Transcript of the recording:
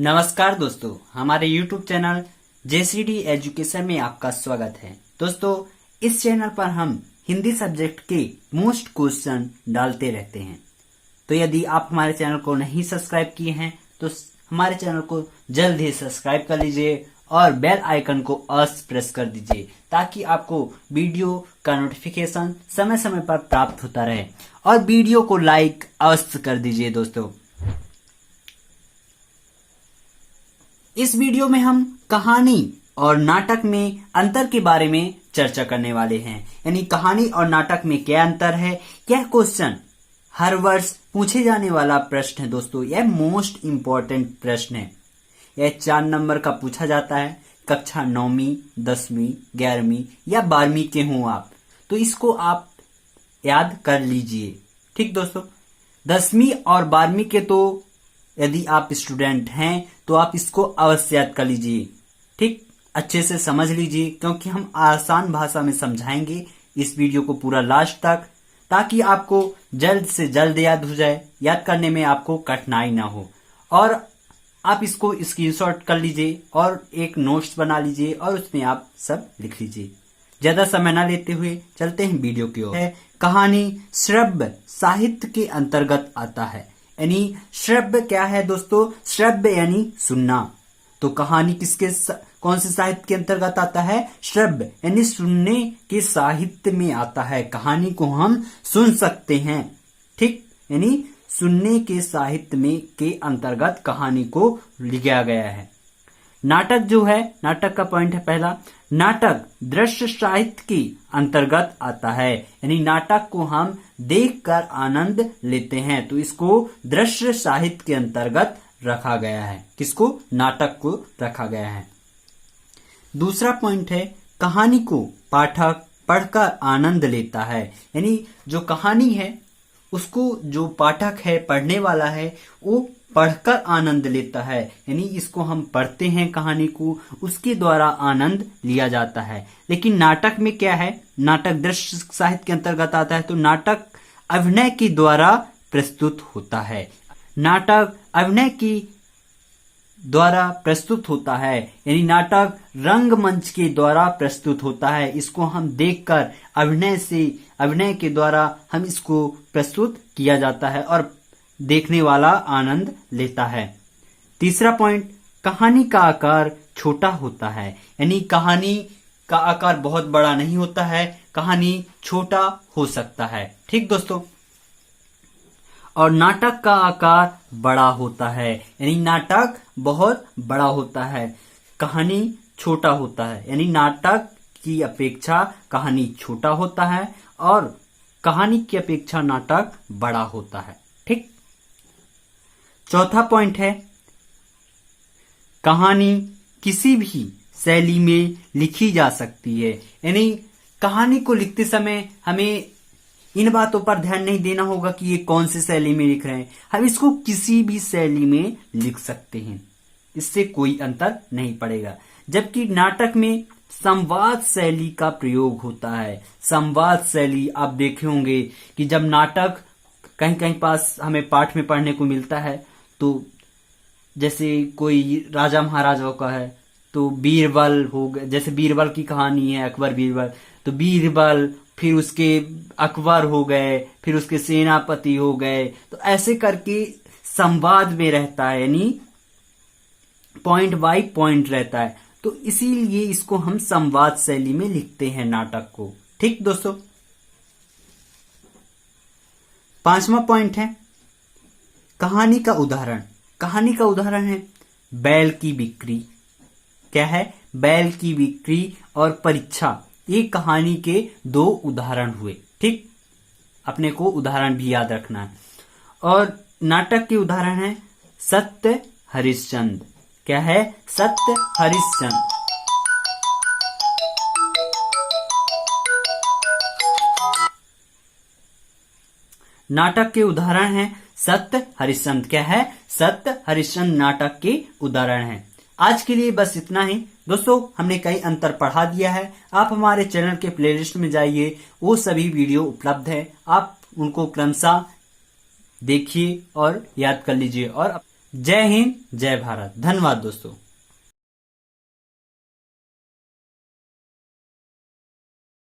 नमस्कार दोस्तों, हमारे YouTube चैनल JCD एजुकेशन में आपका स्वागत है। दोस्तों, इस चैनल पर हम हिंदी सब्जेक्ट के मोस्ट क्वेश्चन डालते रहते हैं। तो यदि आप हमारे चैनल को नहीं सब्सक्राइब किए हैं तो हमारे चैनल को जल्द ही सब्सक्राइब कर लीजिए और बेल आइकन को अवश्य प्रेस कर दीजिए ताकि आपको वीडियो का नोटिफिकेशन समय समय पर प्राप्त होता रहे। और वीडियो को लाइक अवश्य कर दीजिए। दोस्तों, इस वीडियो में हम कहानी और नाटक में अंतर के बारे में चर्चा करने वाले हैं। यानी कहानी और नाटक में क्या अंतर है। यह क्वेश्चन हर वर्ष पूछे जाने वाला प्रश्न है। दोस्तों, यह मोस्ट इम्पोर्टेंट प्रश्न है। यह 4 नंबर का पूछा जाता है। कक्षा 9वीं, 10वीं, 11वीं या 12वीं के हों आप, तो इसको आप याद कर लीजिए। ठीक दोस्तों, 10वीं और 12वीं के तो यदि आप स्टूडेंट हैं तो आप इसको अवश्य याद कर लीजिए। ठीक, अच्छे से समझ लीजिए क्योंकि हम आसान भाषा में समझाएंगे इस वीडियो को पूरा लास्ट तक, ताकि आपको जल्द से जल्द याद हो जाए, याद करने में आपको कठिनाई ना हो। और आप इसको स्क्रीनशॉट कर लीजिए और एक नोट्स बना लीजिए और उसमें आप सब लिख लीजिए। ज्यादा समय ना लेते हुए चलते हैं वीडियो की ओर। कहानी श्रव्य साहित्य के अंतर्गत आता है। यानी श्रव्य क्या है दोस्तों? श्रव्य यानी सुनना। तो कहानी कौन से साहित्य के अंतर्गत आता है? श्रव्य यानी सुनने के साहित्य में आता है। कहानी को हम सुन सकते हैं। ठीक, यानी सुनने के साहित्य में के अंतर्गत कहानी को लिखा गया है। नाटक जो है, नाटक का पॉइंट है पहला, नाटक दृश्य साहित्य के अंतर्गत आता है। यानी नाटक को हम देखकर आनंद लेते हैं, तो इसको दृश्य साहित्य के अंतर्गत रखा गया है। किसको? नाटक को रखा गया है। दूसरा पॉइंट है, कहानी को पाठक पढ़कर आनंद लेता है। यानी जो कहानी है उसको जो पाठक है, पढ़ने वाला है, वो पढ़कर आनंद लेता है। यानी इसको हम पढ़ते हैं कहानी को, उसके द्वारा आनंद लिया जाता है। लेकिन नाटक में क्या है? नाटक दृश्य साहित्य के अंतर्गत आता है, तो नाटक अभिनय के द्वारा प्रस्तुत होता है। नाटक अभिनय की द्वारा प्रस्तुत होता है। यानी नाटक रंगमंच के द्वारा प्रस्तुत होता है। इसको हम देखकर अभिनय के द्वारा हम इसको प्रस्तुत किया जाता है और देखने वाला आनंद लेता है। तीसरा पॉइंट, कहानी का आकार छोटा होता है। यानी कहानी का आकार बहुत बड़ा नहीं होता है, कहानी छोटा हो सकता है। ठीक दोस्तों, और नाटक का आकार बड़ा होता है। यानी नाटक बहुत बड़ा होता है, कहानी छोटा होता है। यानी नाटक की अपेक्षा कहानी छोटा होता है और कहानी की अपेक्षा नाटक बड़ा होता है। ठीक, चौथा पॉइंट है, कहानी किसी भी शैली में लिखी जा सकती है। यानी कहानी को लिखते समय हमें इन बातों पर ध्यान नहीं देना होगा कि ये कौन सी शैली में लिख रहे हैं। हम इसको किसी भी शैली में लिख सकते हैं, इससे कोई अंतर नहीं पड़ेगा। जबकि नाटक में संवाद शैली का प्रयोग होता है। संवाद शैली आप देखे होंगे कि जब नाटक कहीं कहीं पास हमें पाठ में पढ़ने को मिलता है, तो जैसे कोई राजा महाराजाओं का है तो बीरबल हो गए, जैसे बीरबल की कहानी है, अकबर बीरबल, तो बीरबल, फिर उसके अकबर हो गए, फिर उसके सेनापति हो गए। तो ऐसे करके संवाद में रहता है, यानी पॉइंट बाय पॉइंट रहता है। तो इसीलिए इसको हम संवाद शैली में लिखते हैं नाटक को। ठीक दोस्तों, पांचवा पॉइंट है, कहानी का उदाहरण। कहानी का उदाहरण है बैल की बिक्री। क्या है? बैल की बिक्री और परीक्षा, ये कहानी के 2 उदाहरण हुए। ठीक, अपने को उदाहरण भी याद रखना है। और नाटक के उदाहरण है सत्य हरिश्चंद्र। क्या है? सत्य हरिश्चंद्र। नाटक के उदाहरण है सत्य हरिश्चंद्र। क्या है? सत्य हरिश्चंद्र नाटक के उदाहरण है। आज के लिए बस इतना ही दोस्तों, हमने कई अंतर पढ़ा दिया है। आप हमारे चैनल के प्लेलिस्ट में जाइए, वो सभी वीडियो उपलब्ध है, आप उनको क्रमशः देखिए और याद कर लीजिए और जय हिंद, जय भारत। धन्यवाद दोस्तों।